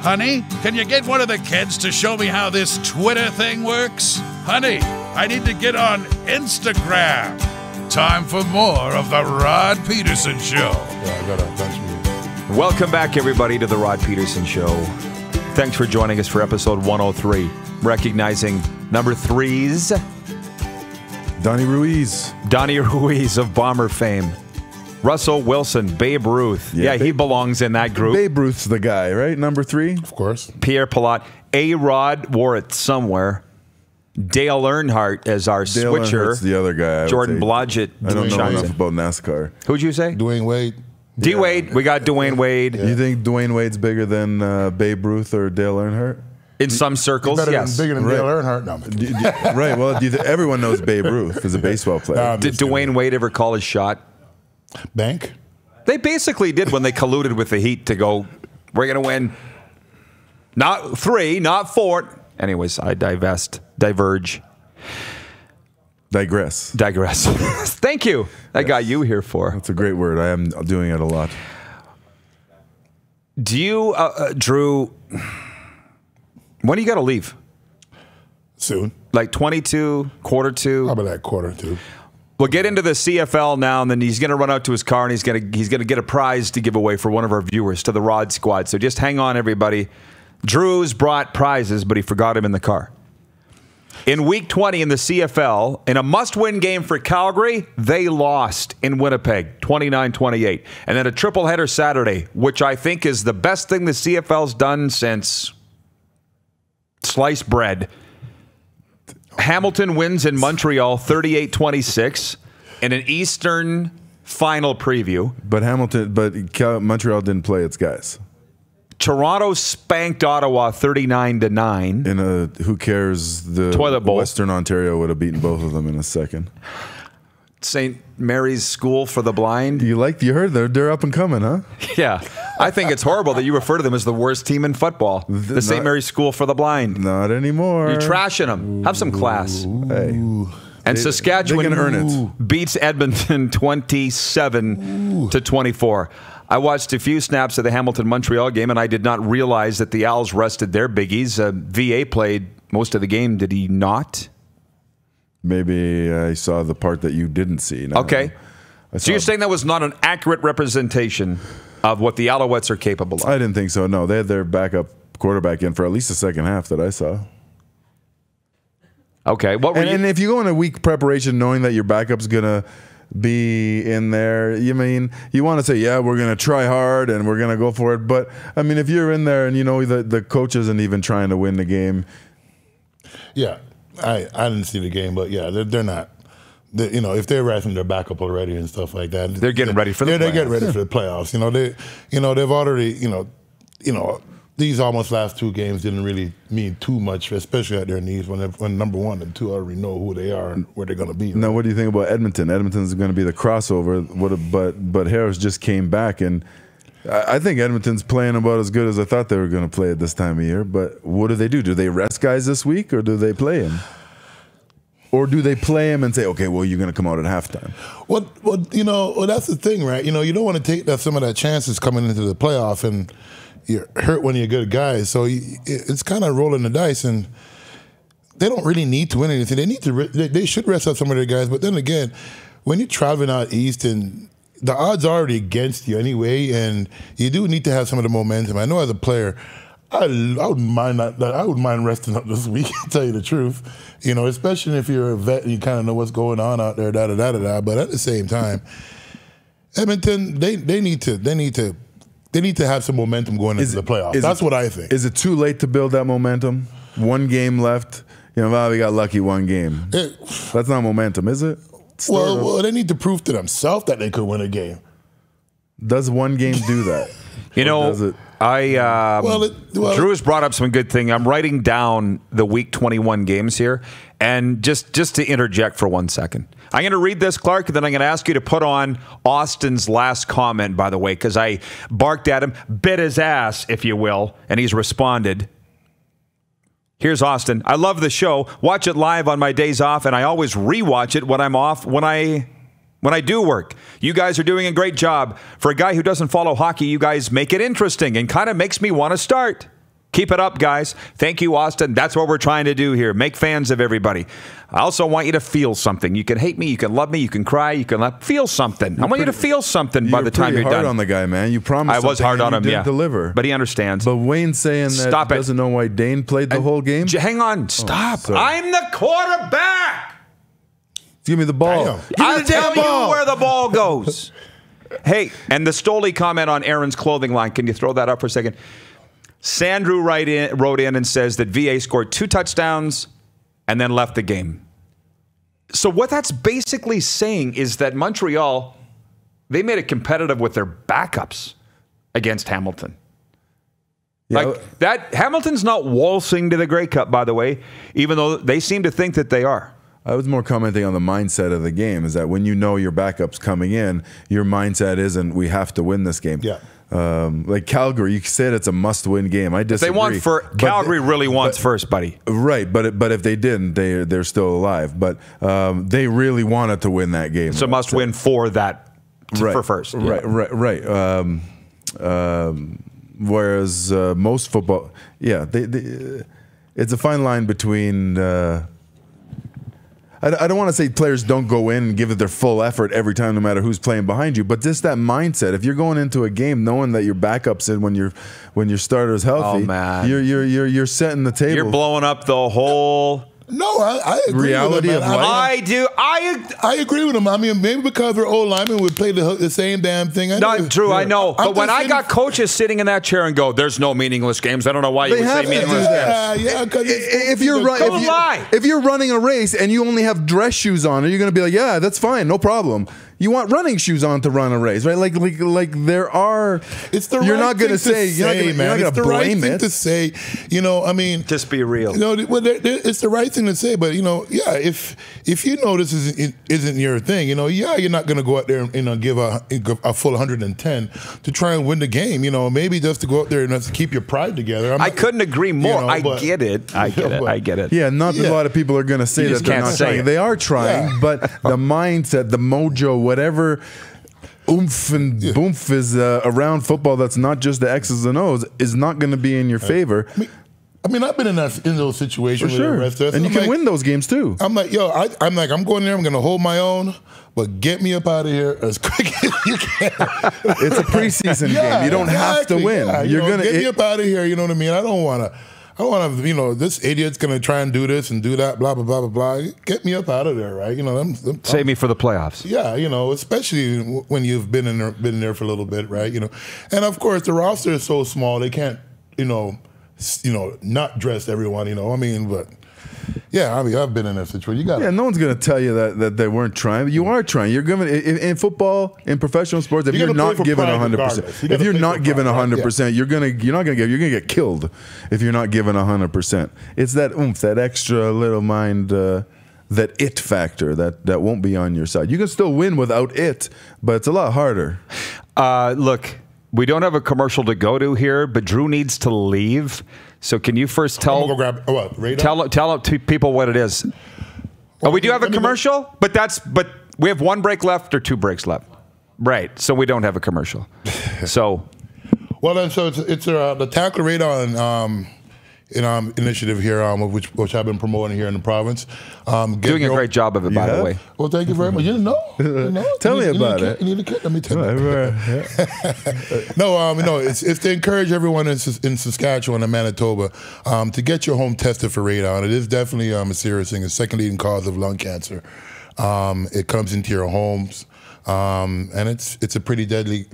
Honey, can you get one of the kids to show me how this Twitter thing works? Honey, I need to get on Instagram. Time for more of the Rod Pedersen Show. Yeah, I got a bunch of Welcome back, everybody, to the Rod Pedersen Show. Thanks for joining us for episode 103. Recognizing number 3's Donnie Ruiz. Donnie Ruiz of Bomber fame. Russell Wilson, Babe Ruth. Yeah, he belongs in that group. Babe Ruth's the guy, right? Number 3? Of course. Pierre Pilote. A-Rod wore it somewhere. Dale Earnhardt as our Dale switcher. Earnhart's the other guy. Jordan Blodgett. I don't know enough about NASCAR. Who'd you say? Dwayne Wade. D-Wade. We got Dwayne Wade. You think Dwayne Wade's bigger than Babe Ruth or Dale Earnhardt? In some circles, yes. Bigger than Dale Earnhardt. No, Right. Well, everyone knows Babe Ruth is a baseball player. Did Dwayne Wade ever call his shot? Bank? They basically did when they colluded with the Heat to go, we're going to win not 3, not 4. Anyways, I diverge. Digress. Thank you. I got you here for. That's a great word. I am doing it a lot. Do you, Drew, when do you got to leave? Soon. Like 22, quarter to? Probably like quarter to. We'll get into the CFL now, and then he's going to run out to his car, and he's going to get a prize to give away for one of our viewers to the Rod Squad. So just hang on, everybody. Drew's brought prizes, but he forgot him in the car. In Week 20 in the CFL, in a must-win game for Calgary, they lost in Winnipeg, 29-28. And then a triple-header Saturday, which I think is the best thing the CFL's done since sliced bread. Hamilton wins in Montreal 38-26 in an Eastern final preview. But Montreal didn't play its guys. Toronto spanked Ottawa 39-9. In a who cares? The Toilet bowl. Western Ontario would have beaten both of them in a second. St. Mary's School for the Blind. You heard they're up and coming, huh? Yeah. I think it's horrible that you refer to them as the worst team in football. The St. Mary's School for the Blind. Not anymore. You're trashing them. Have some class. Hey. And Saskatchewan they can earn it. Beats Edmonton 27-24. I watched a few snaps of the Hamilton-Montreal game, and I did not realize that the Owls rested their biggies. VA played most of the game. Did he not? Maybe I saw the part that you didn't see. No, okay. So you're saying that was not an accurate representation of what the Alouettes are capable of? I didn't think so, no. They had their backup quarterback in for at least the second half that I saw. Okay. And if you go in a week preparation knowing that your backup's going to be in there, you want to say, yeah, we're going to try hard and we're going to go for it. But, I mean, if you're in there and you know the coach isn't even trying to win the game. Yeah. I didn't see the game, but yeah, they're not. If they're resting their backup already and stuff like that, they're getting ready for the playoffs. They're getting ready for the playoffs. They've already, these almost last 2 games didn't really mean too much, especially at their knees when number 1 and 2 already know who they are and where they're going to be. Now, what do you think about Edmonton? Edmonton's going to be the crossover, but Harris just came back, and I think Edmonton's playing about as good as I thought they were going to play at this time of year. But what do? Do they rest guys this week, or do they play him? Or do they play him and say, okay, well, you're going to come out at halftime? Well, that's the thing, right? You don't want to take some of that chances coming into the playoff, and you're hurt when you're good guys. So it's kind of rolling the dice, and they don't really need to win anything. They should rest up some of their guys. But then again, when you're traveling out east and the odds are already against you anyway, and you do need to have some of the momentum. I know as a player, I wouldn't mind that. I wouldn't mind resting up this week. To tell you the truth, especially if you're a vet and you kind of know what's going on out there. But at the same time, Edmonton, they need to have some momentum going into the playoffs. That's what I think. Is it too late to build that momentum? 1 game left. We got lucky 1 game. That's not momentum, is it? Well, they need to prove to themselves that they could win a game. Does 1 game do that? Drew has brought up some good thing. I'm writing down the Week 21 games here, and just to interject for 1 second. I'm going to read this, Clark, and then I'm going to ask you to put on Austin's last comment, by the way, because I barked at him, bit his ass, if you will, and he's responded. Here's Austin. I love the show. Watch it live on my days off, and I always rewatch it when I'm off when I do work. You guys are doing a great job. For a guy who doesn't follow hockey, you guys make it interesting and kind of makes me want to start. Keep it up, guys. Thank you, Austin. That's what we're trying to do here. Make fans of everybody. I also want you to feel something. You can hate me, you can love me, you can cry, you can feel something. I want you to feel something by the time you're done. Hard on the guy, man. You promised. I was hard on him, didn't deliver. But he understands. But Wayne's saying that he doesn't know why Dane played the whole game. Hang on, stop. I'm the quarterback. Give me the ball. I'll tell you where the ball goes. Hey, and the Stoley comment on Aaron's clothing line. Can you throw that up for a second? Sandrew wrote in and says that VA scored 2 touchdowns and then left the game. So what that's basically saying is that Montreal, they made it competitive with their backups against Hamilton. Yeah. Like that, Hamilton's not waltzing to the Grey Cup, by the way, even though they seem to think that they are. I was more commenting on the mindset of the game, is that when you know your backup's coming in, your mindset isn't, we have to win this game. Yeah. Like Calgary, you said it's a must-win game. I disagree. They want Calgary really wants first, buddy. Right, but if they didn't, they're still alive. But they really wanted to win that game. So must win for that, for first. Right, right. Whereas most football, it's a fine line between. I don't want to say players don't go in and give it their full effort every time, no matter who's playing behind you. But just that mindset. If you're going into a game knowing that your backup's in when your starter's healthy, you're setting the table. You're blowing up the whole. No, I agree reality with him, of life. I do. I agree with him. I mean, maybe because we're old linemen, we play the same damn thing. Not true. I know. But when I got coaches sitting in that chair and go, "There's no meaningless games," I don't know why you would say meaningless games. Yeah, because if you're running a race and you only have dress shoes on, are you going to be like, "Yeah, that's fine, no problem"? You want running shoes on to run a race, right? Like there are. It's the you're right not going to say, man. It's the right thing to say. You know, I mean, just be real. You know, it's the right thing to say. But you know, yeah, if you know this isn't your thing, you know, you're not going to go out there and give a full 110 to try and win the game. You know, maybe just to go out there and to keep your pride together. I couldn't agree more. You know, I get it. I get it. Yeah, not that a lot of people are going to say that they're not trying. They are trying, but the mindset, the mojo, whatever oomph and boomf is around football that's not just the X's and O's is not going to be in your favor. I mean, I've been in those situations with the rest of us. And you can win those games too. I'm like, I'm going there, I'm going to hold my own, but get me up out of here as quick as you can. It's a preseason game. You don't have to win. Yeah, You're going to get me up out of here. You know what I mean? I don't want to. You know, this idiot's going to try and do this and do that, blah, blah, blah, blah, blah. Get me up out of there, right? You know, save me for the playoffs. Yeah, you know, especially when you've been there for a little bit, right? You know, and of course the roster is so small they can't, not dress everyone. You know, I mean, but. Yeah, I mean, I've been in that situation. No one's going to tell you that they weren't trying. You are trying. You're giving in football, in professional sports. If you're not giving 100%, if you're not giving 100%, you're not going to get killed. If you're not giving 100%, it's that oomph, that extra little mind, that it factor that won't be on your side. You can still win without it, but it's a lot harder. Look, we don't have a commercial to go to here, but Drew needs to leave. So can you first tell people what it is? We do have a commercial, but we have 1 break left or 2 breaks left. Right. So we don't have a commercial. So it's the Tackle Radar initiative here, which I've been promoting here in the province. Doing a great job of it, by the way. Well, thank you very much. You didn't know? Tell me about it. You need a kit? Let me tell you. It's to encourage everyone in Saskatchewan and Manitoba to get your home tested for radon. It is definitely a serious thing. It's the second leading cause of lung cancer. It comes into your homes. And it's a pretty deadly.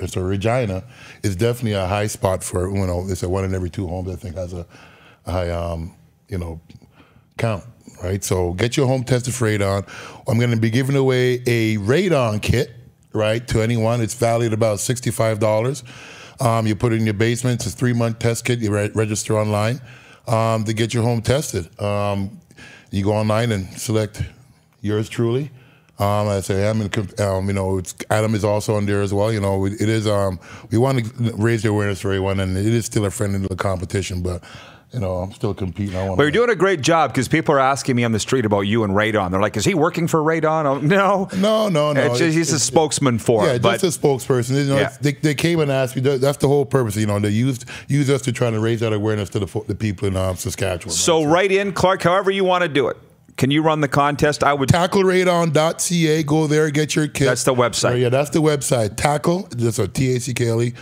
So Regina is definitely a high spot for, it's a 1 in every 2 homes I think has a high count, right? So get your home tested for radon. I'm going to be giving away a radon kit, right, to anyone. It's valued about $65. You put it in your basement. It's a 3-month test kit. You register online to get your home tested. You go online and select yours truly. I say Adam is also on there as well. You know, it is. We want to raise the awareness for everyone, and it is still a friendly little competition. But I'm still competing. Well, you're doing a great job because people are asking me on the street about you and Radon. They're like, is he working for Radon? Oh, no. No. He's a spokesman for it. Yeah, just a spokesperson. They came and asked me. That's the whole purpose. They use us to try to raise that awareness to the people in Saskatchewan. So write in, Clark, however you want to do it. Can you run the contest? I would. TackleRadon.ca. Go there, get your kit. That's the website. Yeah, that's the website. Tackle, just a TACKLE.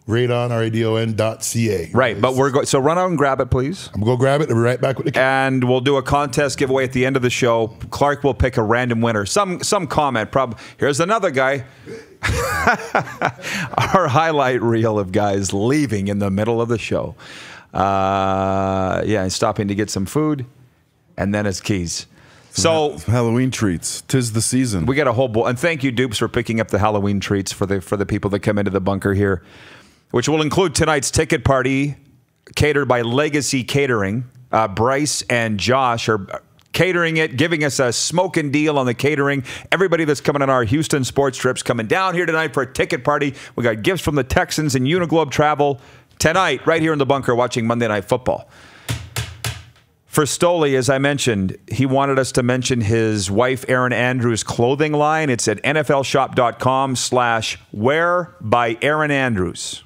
Radon, RADON.ca. Right, but so run out and grab it, please. I'm going to go grab it and be right back with the kit. And we'll do a contest giveaway at the end of the show. Clark will pick a random winner. Some comment. Here's another guy. Our highlight reel of guys leaving in the middle of the show. Stopping to get some food, and then his keys. So Halloween treats. 'Tis the season. We got a whole bowl. And thank you, Dupes, for picking up the Halloween treats for the people that come into the bunker here, which will include tonight's ticket party catered by Legacy Catering. Bryce and Josh are catering it, giving us a smoking deal on the catering. Everybody that's coming on our Houston sports trips coming down here tonight for a ticket party. We got gifts from the Texans and Uniglobe Travel tonight right here in the bunker watching Monday Night Football. For Stoli, as I mentioned, he wanted us to mention his wife, Erin Andrews' clothing line. It's at nflshop.com/wear by Erin Andrews.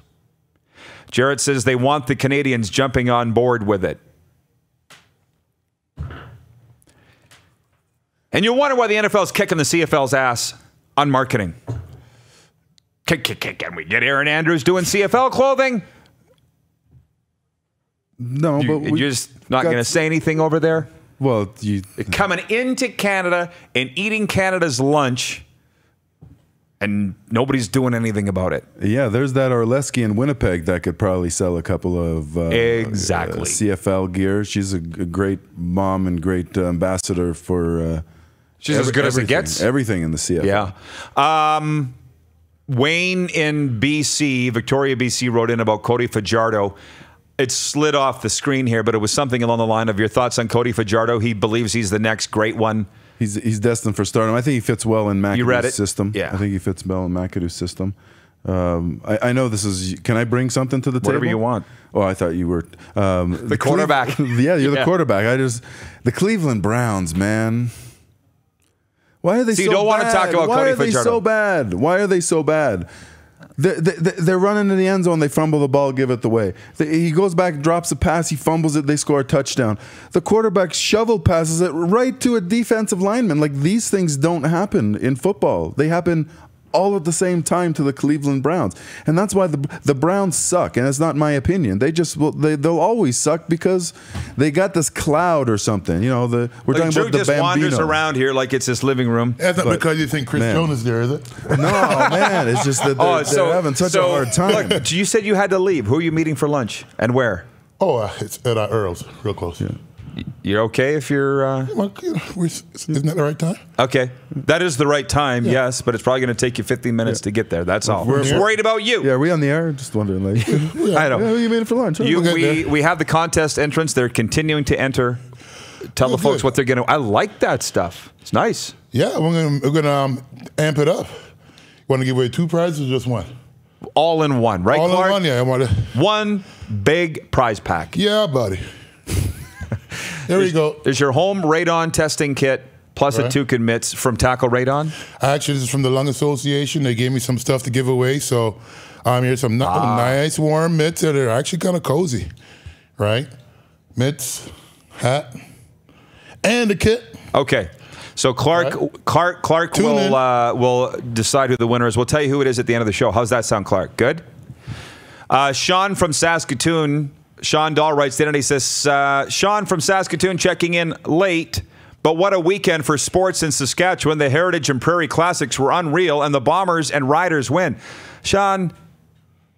Jarrett says they want the Canadians jumping on board with it. And you wonder why the NFL is kicking the CFL's ass on marketing. Can we get Erin Andrews doing CFL clothing? No, but you're just not going to say anything over there? Well, coming into Canada and eating Canada's lunch, and nobody's doing anything about it. Yeah, there's that Orleski in Winnipeg that could probably sell a couple of CFL gear. She's a great mom and great ambassador for. She's as good as it gets. Everything in the CFL. Yeah. Wayne in BC, Victoria, BC, wrote in about Cody Fajardo. It slid off the screen here, but it was something along the line of your thoughts on Cody Fajardo. He believes he's the next great one. He's destined for stardom. I think he fits well in McAdoo's system. Yeah. I think he fits well in McAdoo's system. I know this is. Can I bring something to the table? Whatever you want. Oh, I thought you were the quarterback. You're the quarterback. The Cleveland Browns, man. Why are they so bad? You don't want to talk about Cody Fajardo. Why are they so bad? Why are they so bad? They're running to the end zone. They fumble the ball, give it away. He goes back, drops a pass, he fumbles it, they score a touchdown. The quarterback shovel passes it right to a defensive lineman. Like, these things don't happen in football. They happen all at the same time to the Cleveland Browns. And that's why the Browns suck. And it's not my opinion. They'll always suck because they got this cloud or something. We're talking about the just Bambino. Wanders around here like it's his living room. That's not because you think Chris Jones is there, is it? No, man. It's just that they're having such a hard time. Look, you said you had to leave. Who are you meeting for lunch and where? Oh, it's at Earl's, real close. Yeah. You're okay if you're... Well, isn't that the right time? Okay. That is the right time, yes, but it's probably going to take you 15 minutes to get there. That's all. We're worried about you. Yeah, are we on the air? Just wondering. I know. Who you made it for lunch? We have the contest entrance. They're continuing to enter. Tell the folks what they're going to... I like that stuff. It's nice. Yeah, we're gonna amp it up. Want to give away 2 prizes or just one? All in one, right, All Clark? in one, yeah. One big prize pack. Yeah, buddy. There we go. There's your home radon testing kit plus a toucan mitts from Tackle Radon. Actually, this is from the Lung Association. They gave me some stuff to give away. So here's some nice warm mitts that are actually kind of cozy, right? Mitts, hat, and a kit. Okay. So Clark will decide who the winner is. We'll tell you who it is at the end of the show. How's that sound, Clark? Good? Sean from Saskatoon, Sean Dahl writes in and he says, Sean from Saskatoon checking in late, but what a weekend for sports in Saskatchewan. The Heritage and Prairie Classics were unreal, and the Bombers and Riders win. Sean,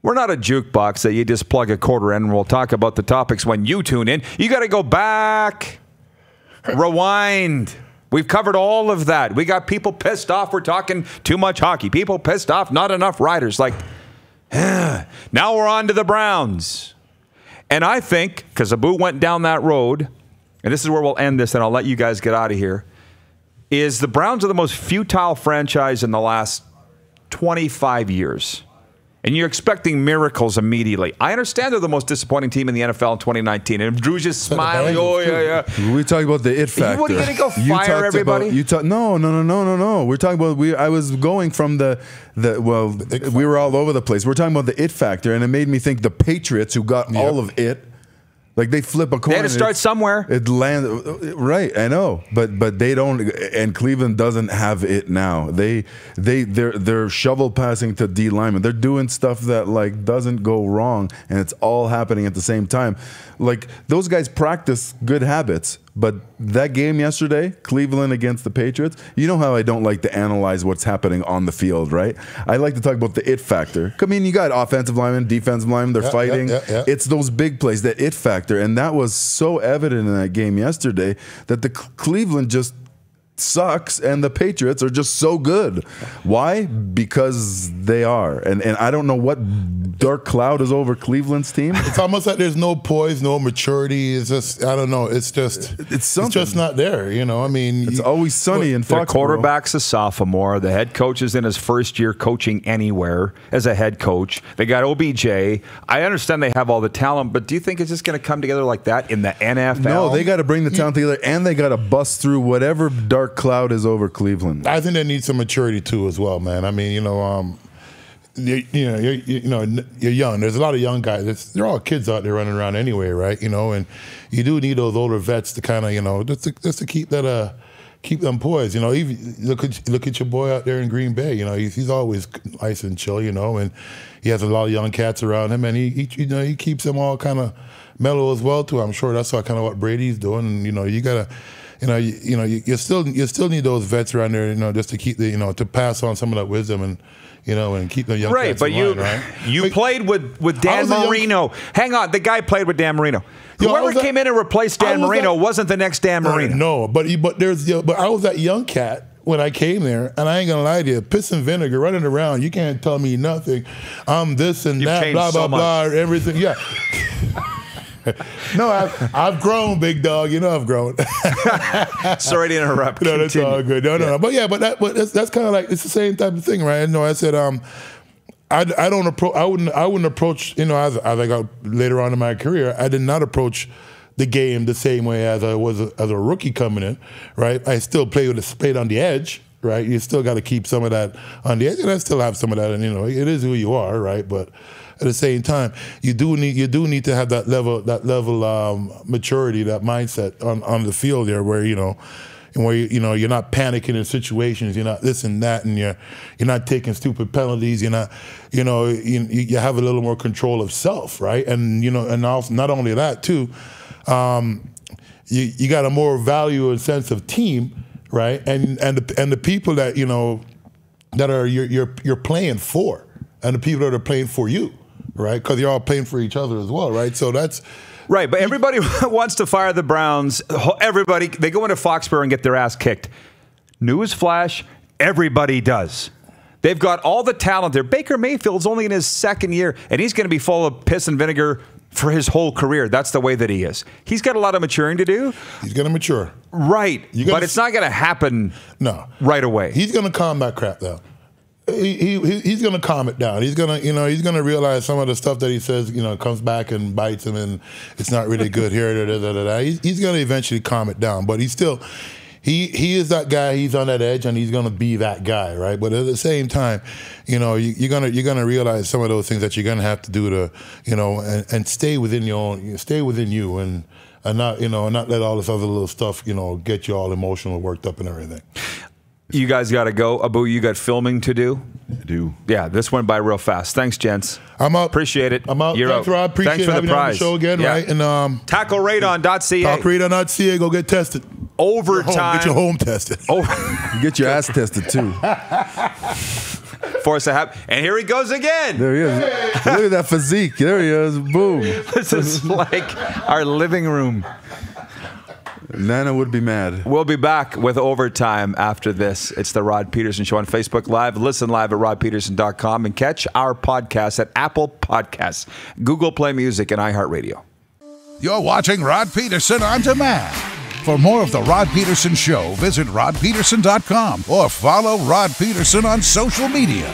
we're not a jukebox that you just plug a quarter in and we'll talk about the topics when you tune in. You got to go back, rewind. We've covered all of that. We got people pissed off. We're talking too much hockey. People pissed off, not enough Riders. Like, now we're on to the Browns. And I think, because Abu went down that road, and this is where we'll end this, and I'll let you guys get out of here, is the Browns are the most futile franchise in the last 25 years. and you're expecting miracles immediately. I understand they're the most disappointing team in the NFL in 2019, and Drew's just smiling. Oh, yeah. We talk about the it factor. What, are you going to go fire everybody? No. We're talking about, I was going from we were all over the place. We're talking about the it factor, and it made me think the Patriots, who got all of it, like they flip a coin. They had to start somewhere. It landed right. I know, but they don't. And Cleveland doesn't have it now. They're shovel passing to D linemen. They're doing stuff that like doesn't go wrong, and it's all happening at the same time. Like those guys practice good habits. But that game yesterday, Cleveland against the Patriots, you know how I don't like to analyze what's happening on the field, right? I like to talk about the it factor. I mean, you got offensive linemen, defensive linemen, they're fighting. Yeah. It's those big plays, that it factor. And that was so evident in that game yesterday that the Cleveland just sucks and the Patriots are just so good. Why? Because they are. And I don't know what dark cloud is over Cleveland's team. It's almost like there's no poise, no maturity. It's just, I don't know. It's just not there. You know, I mean, it's always sunny in Foxborough. Their quarterback's a sophomore. The head coach is in his first year coaching anywhere as a head coach. They got OBJ. I understand they have all the talent, but do you think it's just going to come together like that in the NFL? No, they got to bring the talent together, and they got to bust through whatever dark cloud is over Cleveland. I think they need some maturity too, as well, man. I mean, you're young. There's a lot of young guys. They're all kids out there running around anyway, right? You know, and you do need those older vets to kind of, just to keep that keep them poised. You know, even look at your boy out there in Green Bay. You know, he's always nice and chill. You know, and he has a lot of young cats around him, and he keeps them all kind of mellow as well too. I'm sure that's kind of what Brady's doing. And you gotta. You still need those vets around there, just to keep to pass on some of that wisdom and keep the young right. But in line, right? You played with Dan Marino. Hang on, the guy played with Dan Marino. Whoever came in and replaced Dan Marino wasn't the next Dan Marino. No, but I was that young cat when I came there, and I ain't gonna lie to you, piss and vinegar running around. You can't tell me nothing. I'm this and that, blah blah blah, everything. Yeah. No, I've grown, big dog. I've grown. Sorry to interrupt. No, that's all good. No. But that's kind of like, it's the same type of thing, right? I said I wouldn't approach as I got later on in my career. I did not approach the game the same way as I was as a rookie coming in, right? I still play with a spade on the edge, right? You still got to keep some of that on the edge, and I still have some of that, and it is who you are, right? But at the same time, you do need to have that level maturity, that mindset on the field there, where you're not panicking in situations, you're not this and that, and you're not taking stupid penalties, you're not, you have a little more control of self, right? And and also, not only that too, you got a more value and sense of team, right? And the people that that are you're playing for, and the people that are playing for you. Right, because you're all playing for each other as well, right? So that's right. But everybody wants to fire the Browns. Everybody, they go into Foxborough and get their ass kicked. Newsflash: everybody does. They've got all the talent there. Baker Mayfield's only in his second year, and he's going to be full of piss and vinegar for his whole career. That's the way that he is. He's got a lot of maturing to do. He's going to mature, right? But it's not going to happen. Right away. He's going to calm that crap down. He's going to calm it down. He's going to realize some of the stuff that he says, comes back and bites him, and it's not really good here. He's going to eventually calm it down, but he's still, he is that guy. He's on that edge, and he's going to be that guy, right? But at the same time, you're going to realize some of those things that you're going to have to do to, and stay within you, and not not let all this other little stuff get you all emotional, worked up, and everything. You guys got to go. Abu, you got filming to do? I do. Yeah, this went by real fast. Thanks, gents. I'm out. Appreciate it. I'm out. You're Thanks, out. Rob. Appreciate Thanks for having the you on the prize. show again, right? And TackleRadon.ca. TackleRadon.ca. Go get tested. Overtime. Get your home tested. Get your ass tested, too. Force a hat. And here he goes again. There he is. Look at that physique. There he is. Boom. This is like our living room. Nana would be mad. We'll be back with Overtime after this. It's the Rod Pedersen Show on Facebook Live. Listen live at rodpedersen.com and catch our podcast at Apple Podcasts, Google Play Music, and iHeartRadio. You're watching Rod Pedersen On Demand. For more of the Rod Pedersen Show, visit rodpedersen.com or follow Rod Pedersen on social media.